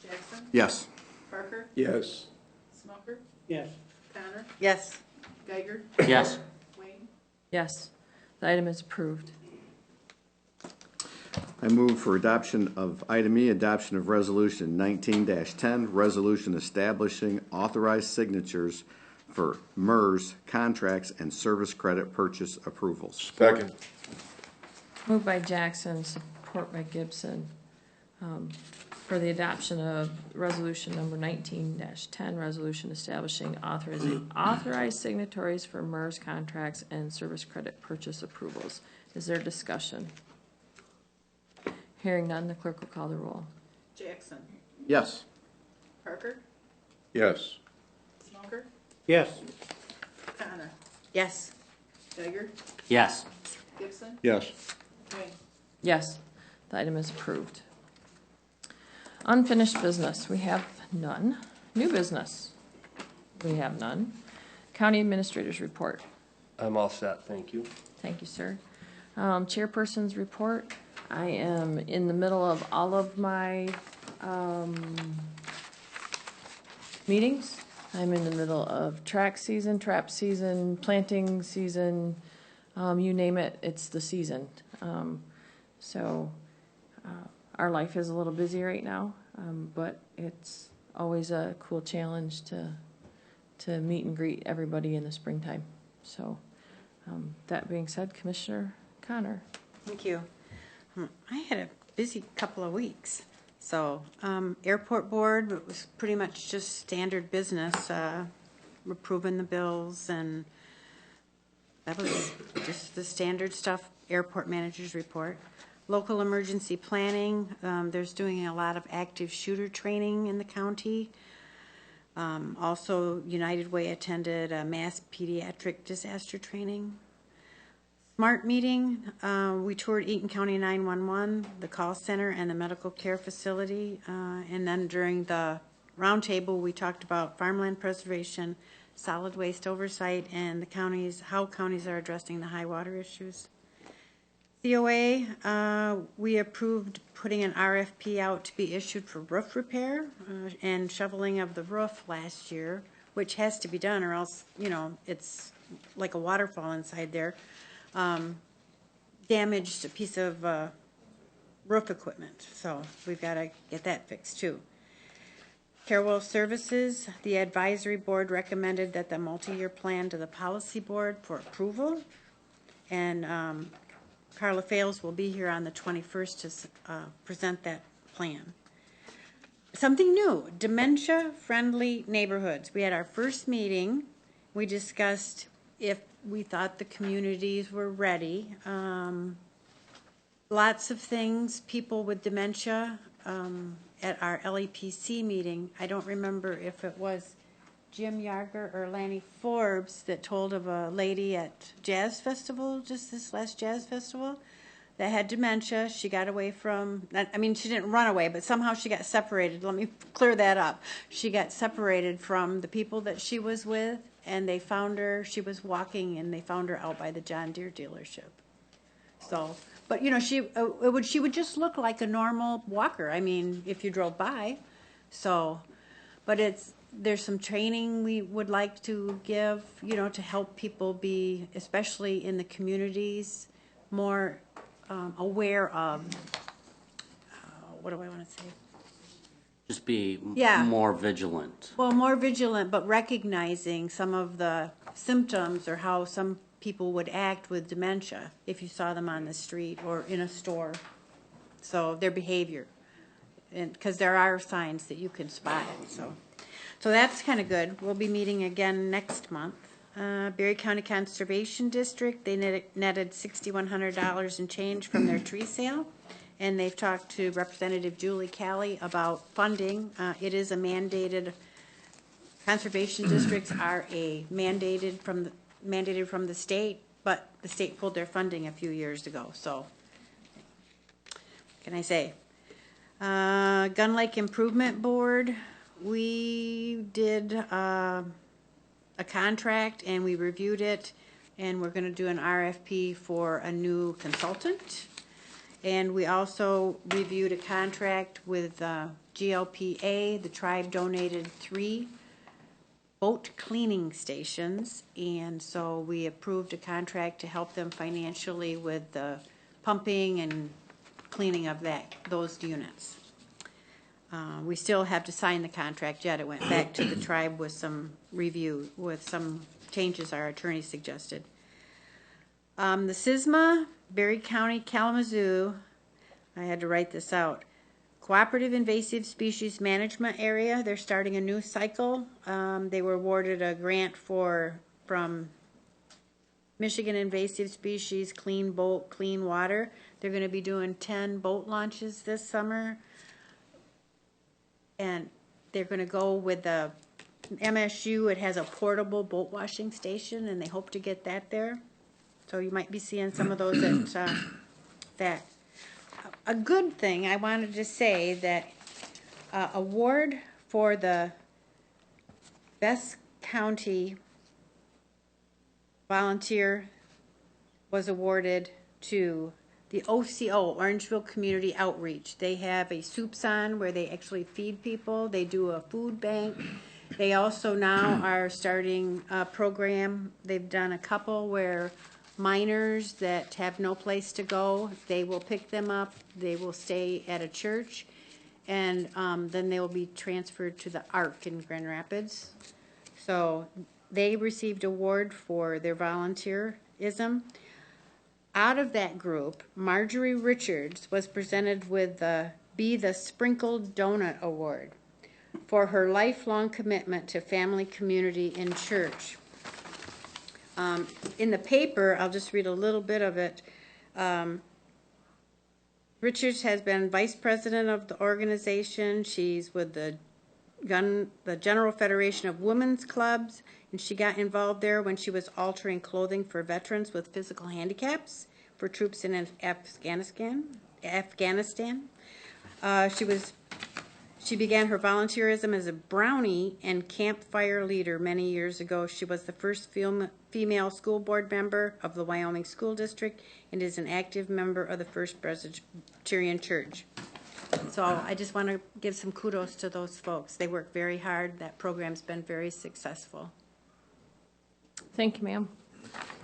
Jackson, Yes. Parker, Yes. Smoker, Yes. Connor, Yes. Geiger, Yes. Wayne. Yes, the item is approved. I move for adoption of item E, adoption of resolution 19-10, resolution establishing authorized signatures for MERS contracts and service credit purchase approvals. Second. Moved by Jackson, support by Gibson, for the adoption of resolution number 19-10, resolution establishing authorized signatories for MERS contracts and service credit purchase approvals. Is there discussion? Hearing none, the clerk will call the roll. Jackson, Yes. Parker, Yes. Smoker, Yes. Connor, Yes. Geiger, Yes. Gibson, Yes. Wayne. Yes, the item is approved. Unfinished business. We have None. New business? We have none. County Administrator's report. I'm all set, thank you. Thank you, sir. Chairperson's report. I am in the middle of all of my meetings. I'm in the middle of track season, trap season, planting season, you name it, it's the season. So our life is a little busy right now, but it's always a cool challenge to meet and greet everybody in the springtime. So that being said, Commissioner Connor. Thank you. I had a busy couple of weeks. So, airport board, it was pretty much just standard business, approving the bills, and that was just the standard stuff, airport manager's report. Local emergency planning, there's doing a lot of active shooter training in the county. Also, United Way attended a mass pediatric disaster training. Smart meeting, we toured Eaton County 911, the call center, and the medical care facility. And then during the roundtable, we talked about farmland preservation, solid waste oversight, and the counties, how counties are addressing the high water issues. COA, we approved putting an RFP out to be issued for roof repair and shoveling of the roof last year, which has to be done, or else, you know, it's like a waterfall inside there. Damaged a piece of roof equipment, so we've got to get that fixed too. Carewell Services, the advisory board recommended that the multi-year plan to the policy board for approval, and Carla Fales will be here on the 21st to present that plan. Something new, dementia-friendly neighborhoods. We had our first meeting. We discussed if we thought the communities were ready. Lots of things, people with dementia. At our LEPC meeting, I don't remember if it was Jim Yarger or Lanny Forbes that told of a lady at Jazz Festival, just this last Jazz Festival, that had dementia. She got away from, I mean, she didn't run away, but somehow she got separated. Let me clear that up. She got separated from the people that she was with, and they found her, she was walking, and they found her out by the John Deere dealership. So, but you know, she would just look like a normal walker. I mean, if you drove by. So, but there's some training we would like to give, you know, to help people be, especially in the communities, more aware of, what do I want to say? Just be Yeah. more vigilant. Well, more vigilant, but recognizing some of the symptoms or how some people would act with dementia if you saw them on the street or in a store. So their behavior, and because there are signs that you can spot it. So that's kind of good. We'll be meeting again next month. Berry County Conservation District, they netted $6,100 and change from their tree sale. And they've talked to Representative Julie Calley about funding. It is a mandated, conservation districts are mandated from the state, but the state pulled their funding a few years ago. So, what can I say? Gun Lake Improvement Board, we did a contract and we reviewed it, and we're going to do an RFP for a new consultant. And we also reviewed a contract with GLPA. The tribe donated 3 boat cleaning stations, and so we approved a contract to help them financially with the pumping and cleaning of those units. We still have to sign the contract yet. It went back to the tribe with some review, with some changes our attorney suggested. The SISMA, Berry County, Kalamazoo, I had to write this out. Cooperative Invasive Species Management Area, they're starting a new cycle. They were awarded a grant from Michigan Invasive Species, Clean Boat, Clean Water. They're going to be doing 10 boat launches this summer. And they're going to go with the MSU. It has a portable boat washing station, and they hope to get that there. So you might be seeing some of those at that. A good thing I wanted to say that award for the Best County volunteer was awarded to the OCO, Orangeville Community Outreach. They have a soups on where they actually feed people. They do a food bank. They also now are starting a program. They've done a couple where minors that have no place to go, they will pick them up. They will stay at a church, and then they will be transferred to the Ark in Grand Rapids. So they received award for their volunteerism. Out of that group, Marjorie Richards was presented with the Be the Sprinkled Donut Award for her lifelong commitment to family, community, and church. In the paper, I'll just read a little bit of it. Richards has been vice president of the organization. She's with the General Federation of Women's Clubs, and she got involved there when she was altering clothing for veterans with physical handicaps for troops in Afghanistan. She began her volunteerism as a brownie and campfire leader many years ago. She was the first female school board member of the Wyoming School District and is an active member of the First Presbyterian Church. So I just want to give some kudos to those folks. They work very hard. That program's been very successful. Thank you, ma'am.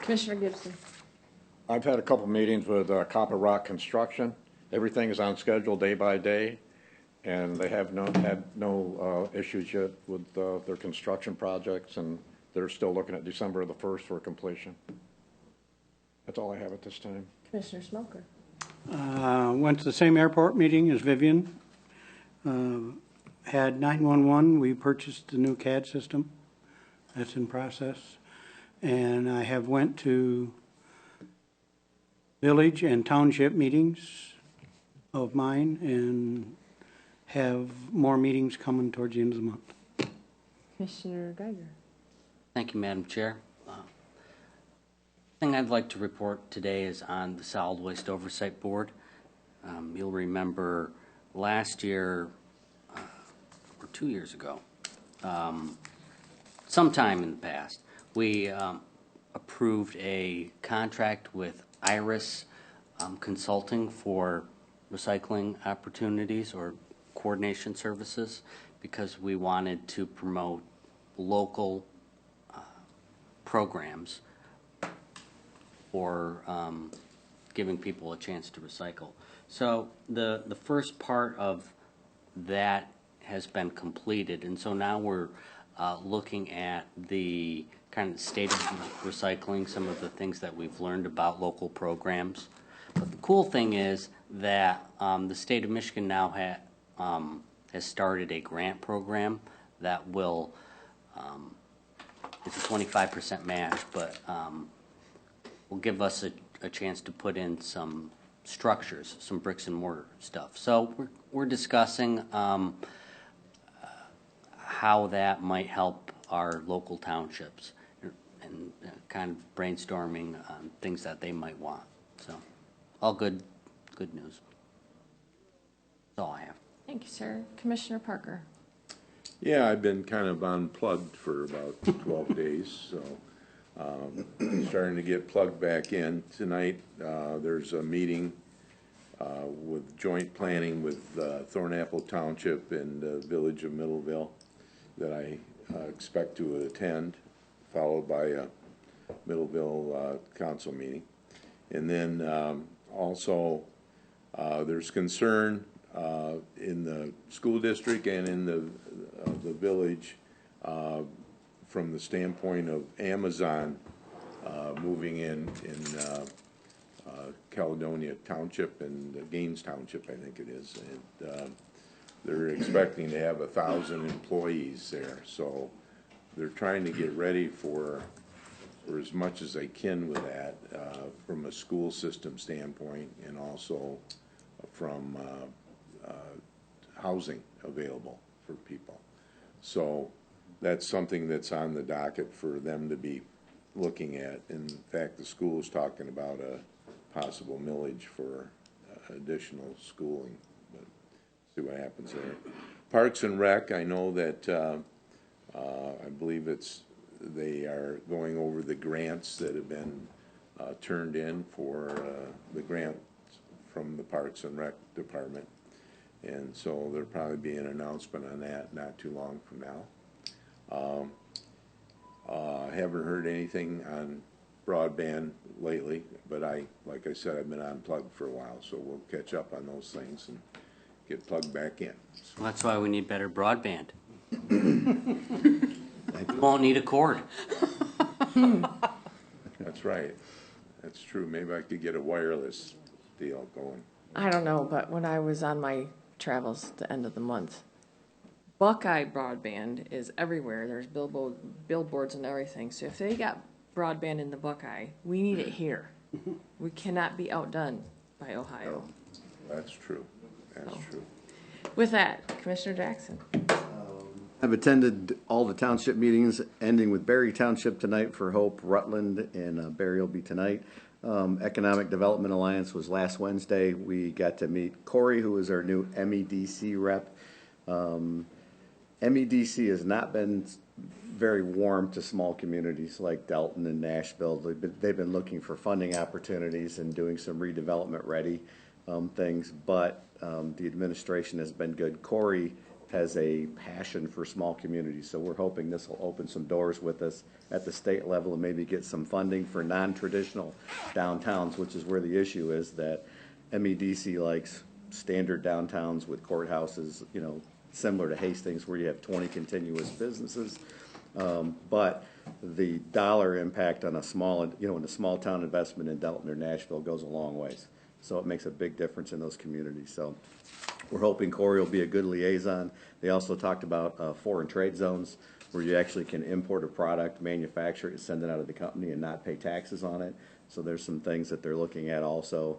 Commissioner Gibson. I've had a couple meetings with Copper Rock Construction. Everything is on schedule day by day, and they have had no issues yet with their construction projects, and they're still looking at December the 1st for completion. That's all I have at this time. Commissioner Smoker. Went to the same airport meeting as Vivian. Had 911. We purchased the new CAD system. That's in process. And I have went to village and township meetings of mine and have more meetings coming towards the end of the month. Commissioner Geiger. Thank you, Madam Chair. Thing I'd like to report today is on the Solid Waste Oversight Board. You'll remember last year, or 2 years ago, sometime in the past, we approved a contract with Iris Consulting for recycling opportunities or coordination services because we wanted to promote local programs for giving people a chance to recycle. So the first part of that has been completed, and so now we're looking at the kind of state of recycling, some of the things that we've learned about local programs. But the cool thing is that the state of Michigan now has started a grant program that will, it's a 25% match, but will give us a chance to put in some structures, some bricks and mortar stuff. So we're discussing how that might help our local townships and kind of brainstorming on things that they might want. So all good news. That's all I have. Thank you, sir. Commissioner Parker. Yeah, I've been kind of unplugged for about 12 days, so starting to get plugged back in. Tonight, there's a meeting with joint planning with Thornapple Township and the Village of Middleville that I expect to attend, followed by a Middleville council meeting. And then also there's concern in the school district and in the village from the standpoint of Amazon moving in Caledonia Township and Gaines Township, I think it is. And they're expecting to have 1,000 employees there, so they're trying to get ready for as much as they can with that from a school system standpoint and also from housing available for people. So that's something that's on the docket for them to be looking at. In fact, the school is talking about a possible millage for additional schooling, but see what happens there. Parks and Rec, I know that, I believe they are going over the grants that have been turned in for the grant from the Parks and Rec Department. And so there'll probably be an announcement on that not too long from now. I haven't heard anything on broadband lately, but like I said, I've been unplugged for a while, so we'll catch up on those things and get plugged back in. Well, that's why we need better broadband. You won't need a cord. That's right. That's true. Maybe I could get a wireless deal going. I don't know, but when I was on my travels at the end of the month, Buckeye broadband is everywhere. There's billboards and everything. So if they got broadband in the Buckeye, we need it here. We cannot be outdone by Ohio. That's true. That's true. With that, Commissioner Jackson. I've attended all the township meetings, ending with Berry Township tonight for Hope, Rutland, and Berry will be tonight. Economic Development Alliance was last Wednesday. We got to meet Corey, who is our new MEDC rep. MEDC has not been very warm to small communities like Delton and Nashville. They've been looking for funding opportunities and doing some redevelopment ready things, but the administration has been good. Corey has a passion for small communities, so we're hoping this will open some doors with us at the state level and maybe get some funding for non-traditional downtowns, which is where the issue is, that MEDC likes standard downtowns with courthouses, you know, similar to Hastings where you have 20 continuous businesses. But the dollar impact on a small, you know, in a small town investment in Delton or Nashville goes a long ways. So it makes a big difference in those communities. So we're hoping Corey will be a good liaison. They also talked about foreign trade zones where you actually can import a product, manufacture it, send it out of the company and not pay taxes on it. So there's some things that they're looking at also.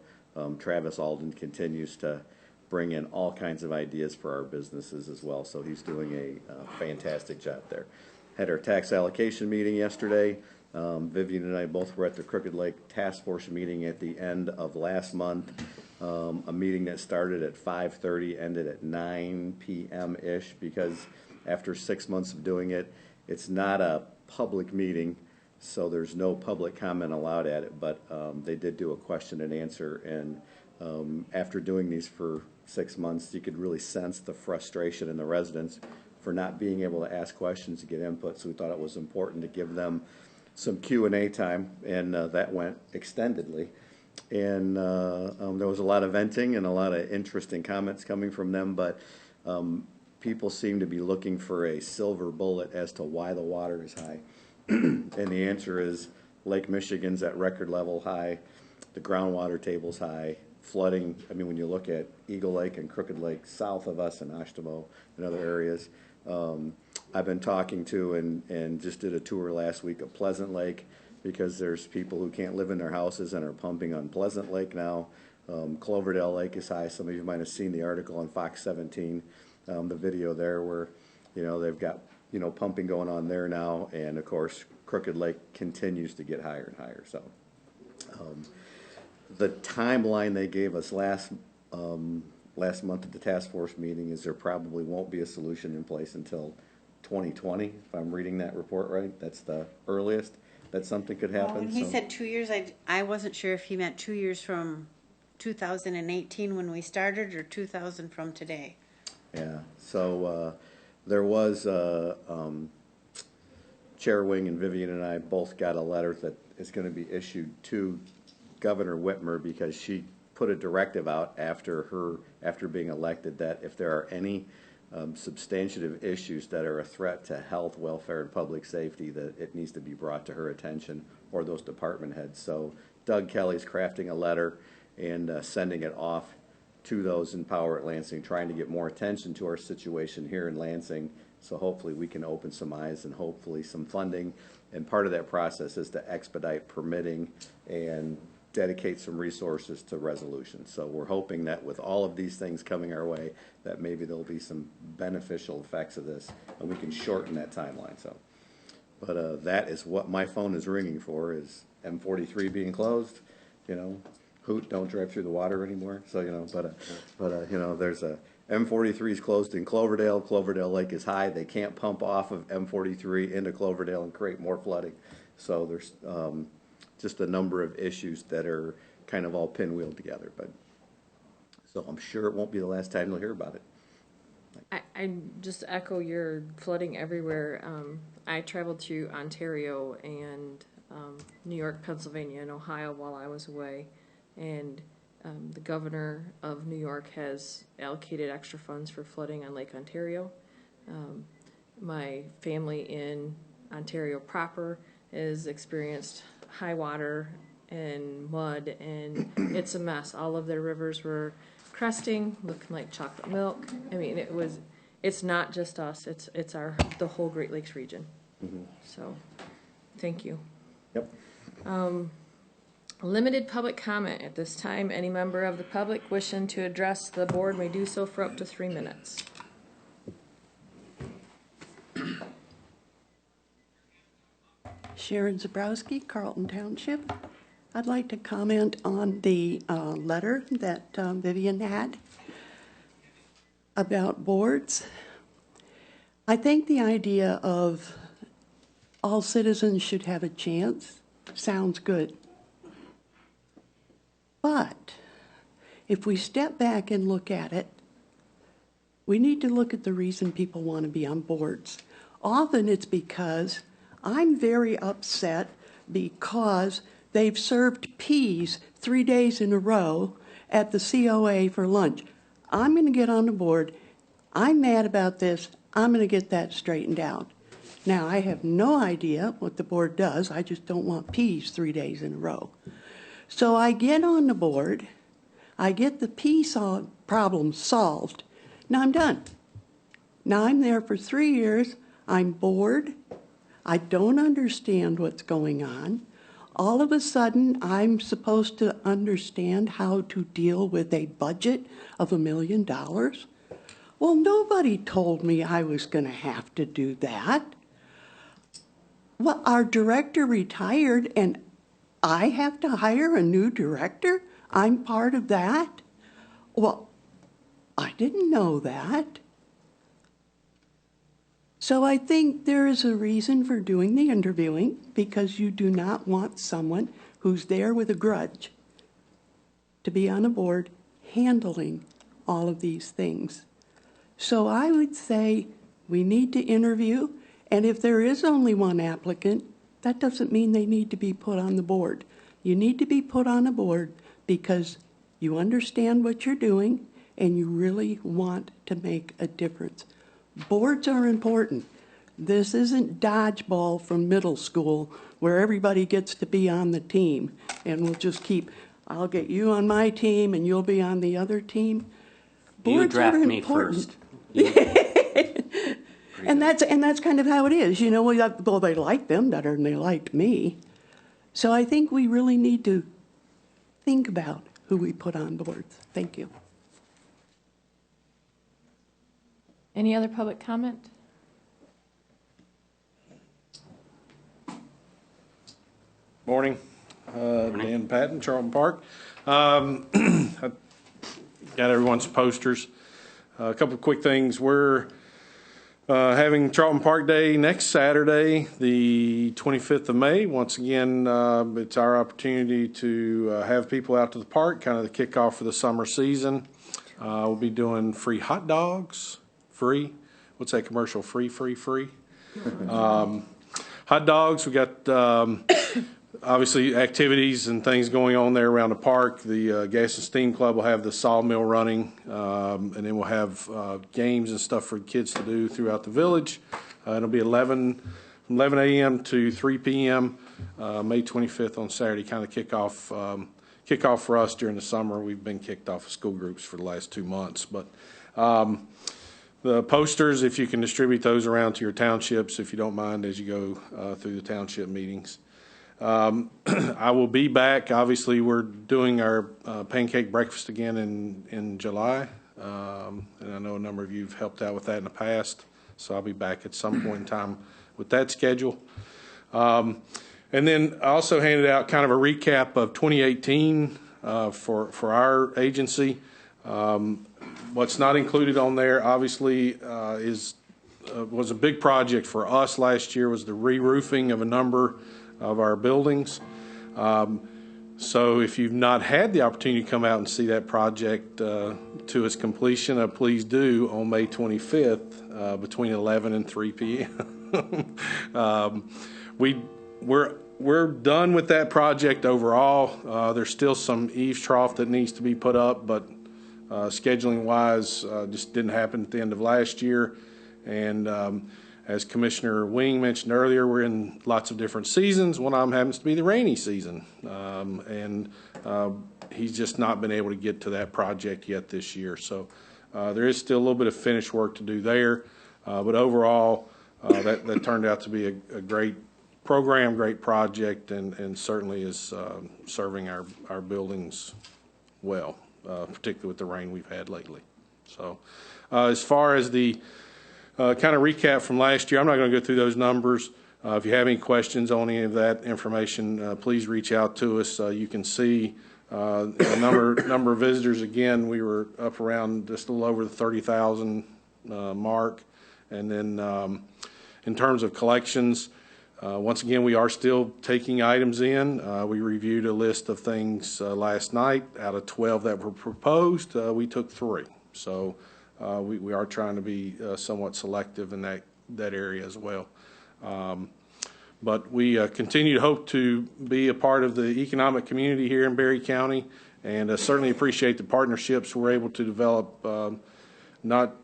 Travis Alden continues to bring in all kinds of ideas for our businesses as well. So he's doing a fantastic job there. Had our tax allocation meeting yesterday. Vivian and I both were at the Crooked Lake Task Force meeting at the end of last month. A meeting that started at 5:30, ended at 9 p.m.-ish, because after 6 months of doing it, it's not a public meeting, so there's no public comment allowed at it, but they did do a question and answer, and after doing these for 6 months, you could really sense the frustration in the residents for not being able to ask questions to get input, so we thought it was important to give them some Q&A time, and that went extendedly. And there was a lot of venting and a lot of interesting comments coming from them, but people seem to be looking for a silver bullet as to why the water is high. And the answer is Lake Michigan's at record level high, the groundwater table's high, flooding. I mean, when you look at Eagle Lake and Crooked Lake south of us and Ashtamo and other areas, I've been talking to and just did a tour last week of Pleasant Lake, because there's people who can't live in their houses and are pumping on Pleasant Lake now. Cloverdale Lake is high. Some of you might have seen the article on Fox 17, the video there where, you know, they've got, you know, pumping going on there now. And of course, Crooked Lake continues to get higher and higher. So the timeline they gave us last month at the task force meeting is there probably won't be a solution in place until 2020, if I'm reading that report right. That's the earliest that something could happen. When he said 2 years, I wasn't sure if he meant 2 years from 2018 when we started, or 2000 from today. Yeah, so there was Chair Wing and Vivian and I both got a letter that is going to be issued to Governor Whitmer, because she put a directive out after being elected that if there are any substantive issues that are a threat to health, welfare, and public safety, that it needs to be brought to her attention or those department heads. So Doug Kelly's crafting a letter and sending it off to those in power at Lansing, trying to get more attention to our situation here in Lansing, so hopefully we can open some eyes and hopefully some funding. And part of that process is to expedite permitting and dedicate some resources to resolution. So we're hoping that with all of these things coming our way, that maybe there'll be some beneficial effects of this, and we can shorten that timeline. So, but that is what my phone is ringing for, is M43 being closed. You know, hoot, don't drive through the water anymore. So, you know, but you know, there's a M43 is closed in Cloverdale. Cloverdale Lake is high. They can't pump off of M43 into Cloverdale and create more flooding. So there's just a number of issues that are kind of all pinwheeled together. But so I'm sure it won't be the last time you'll hear about it. I just echo your flooding everywhere. I traveled to Ontario and New York, Pennsylvania, and Ohio while I was away, and the governor of New York has allocated extra funds for flooding on Lake Ontario. My family in Ontario proper has experienced high water and mud, and it's a mess. All of their rivers were cresting, looking like chocolate milk. I mean, it's not just us, it's the whole Great Lakes region. Mm-hmm. So, thank you. Yep. Limited public comment at this time. Any member of the public wishing to address the board may do so for up to 3 minutes. Sharon Zabrowski, Carlton Township. I'd like to comment on the letter that Vivian had about boards. I think the idea of all citizens should have a chance sounds good. But if we step back and look at it, we need to look at the reason people want to be on boards. Often it's because I'm very upset because they've served peas 3 days in a row at the COA for lunch. I'm going to get on the board. I'm mad about this. I'm going to get that straightened out. Now, I have no idea what the board does. I just don't want peas 3 days in a row. So I get on the board. I get the pea problem solved. Now I'm done. Now I'm there for 3 years. I'm bored. I don't understand what's going on. All of a sudden, I'm supposed to understand how to deal with a budget of $1 million. Well, nobody told me I was going to have to do that. Well, our director retired, and I have to hire a new director? I'm part of that? Well, I didn't know that. So I think there is a reason for doing the interviewing, because you do not want someone who's there with a grudge to be on a board handling all of these things. So I would say we need to interview, and if there is only one applicant, that doesn't mean they need to be put on the board. You need to be put on a board because you understand what you're doing and you really want to make a difference. Boards are important. This isn't dodgeball from middle school where everybody gets to be on the team and we'll just keep, I'll get you on my team and you'll be on the other team. You draft me first. And that's kind of how it is. You know, well, they liked them better than they liked me. So I think we really need to think about who we put on boards. Thank you. Any other public comment? Morning. Dan Patton, Charlton Park. I got everyone's posters. A couple of quick things. We're having Charlton Park Day next Saturday, the 25th of May. Once again, it's our opportunity to have people out to the park, kind of the kickoff for the summer season. We'll be doing free hot dogs, free. What's that commercial? Free. Hot dogs. We got obviously activities and things going on there around the park. The Gas and Steam Club will have the sawmill running, and then we'll have games and stuff for kids to do throughout the village. It'll be 11 a.m. to 3 p.m. May 25th on Saturday, kind of kickoff for us during the summer. We've been kicked off of school groups for the last 2 months, but the posters, if you can distribute those around to your townships, if you don't mind, as you go through the township meetings. I will be back. Obviously, we're doing our pancake breakfast again in July, and I know a number of you have helped out with that in the past, so I'll be back at some point in time with that schedule. And then I also handed out kind of a recap of 2018 for our agency. What's not included on there, obviously, was a big project for us last year, was the re-roofing of a number of our buildings. So if you've not had the opportunity to come out and see that project to its completion, please do on May 25th between 11 and 3 p.m. We're done with that project overall. There's still some eaves trough that needs to be put up, but scheduling wise, just didn't happen at the end of last year. And as Commissioner Wing mentioned earlier, we're in lots of different seasons. One of them happens to be the rainy season. And he's just not been able to get to that project yet this year. So there is still a little bit of finished work to do there. But overall, that turned out to be a great program, great project, and certainly is serving our buildings well, particularly with the rain we've had lately. So as far as the kind of recap from last year, I'm not going to go through those numbers. If you have any questions on any of that information, please reach out to us. You can see the number of visitors. Again, we were up around just a little over the 30,000 mark. And then in terms of collections, once again, we are still taking items in. We reviewed a list of things last night. Out of 12 that were proposed, we took 3. So we are trying to be somewhat selective in that area as well. But we continue to hope to be a part of the economic community here in Berry County, and certainly appreciate the partnerships we're able to develop, not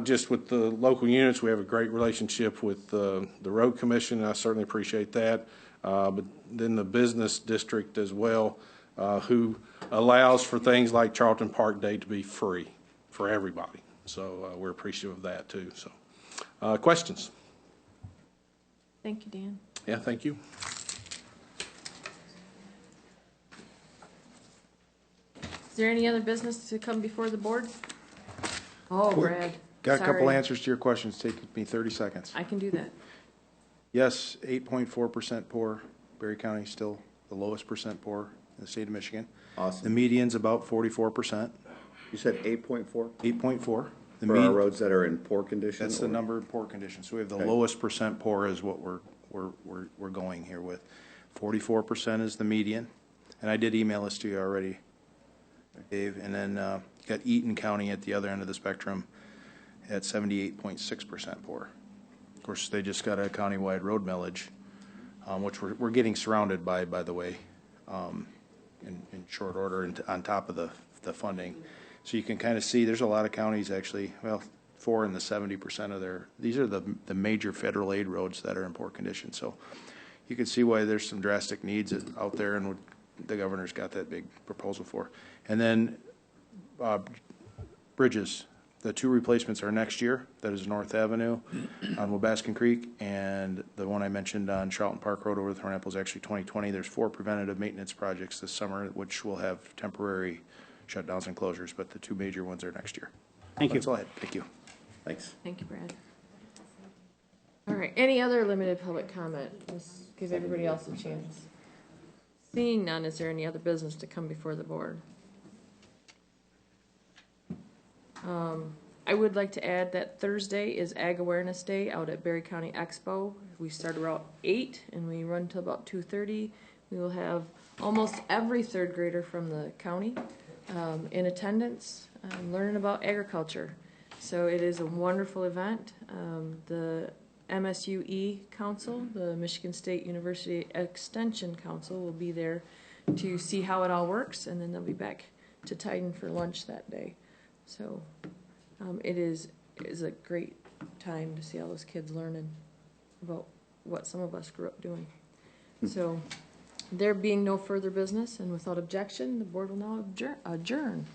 just with the local units. We have a great relationship with the Road Commission, and I certainly appreciate that, but then the business district as well, who allows for things like Charlton Park Day to be free for everybody. So we're appreciative of that too. So questions? Thank you, Dan. Yeah, thank you. Is there any other business to come before the board? Oh, Brad. Got a couple Sorry. answers to your questions. Take me 30 seconds. I can do that. Yes, 8.4% poor. Berry County still the lowest percent poor in the state of Michigan. Awesome. The median's about 44%. You said 8.4? 8.4. The For our roads that are in poor condition? That's the or- number in poor condition. So we have the Okay. lowest percent poor is what we're going here with. 44% is the median, and I did email this to you already, Dave. And then you got Eaton County at the other end of the spectrum at 78.6% poor. Of course, they just got a countywide road millage, which we're getting surrounded by the way, in short order, and on top of the funding. So you can kind of see there's a lot of counties actually, well, 4 in the 70% of these are the major federal aid roads that are in poor condition. So you can see why there's some drastic needs out there, and what the governor's got that big proposal for. And then bridges, the 2 replacements are next year. That is North Avenue on Wabascan Creek, and the one I mentioned on Charlton Park Road over the Thorn Apple is actually 2020. There's 4 preventative maintenance projects this summer, which will have temporary shutdowns and closures, but the 2 major ones are next year. Thank you. That's all I had. Thank you. Thanks. Thank you, Brad. All right, any other limited public comment? Let's give everybody else a chance. Seeing none, is there any other business to come before the board? I would like to add that Thursday is Ag Awareness Day out at Berry County Expo. We start around 8 and we run till about 2:30. We will have almost every 3rd grader from the county in attendance, learning about agriculture. So it is a wonderful event. The MSUE Council, the Michigan State University Extension Council, will be there to see how it all works, and then they'll be back to Titan for lunch that day. So it is a great time to see all those kids learning about what some of us grew up doing. So there being no further business and without objection, the board will now adjourn.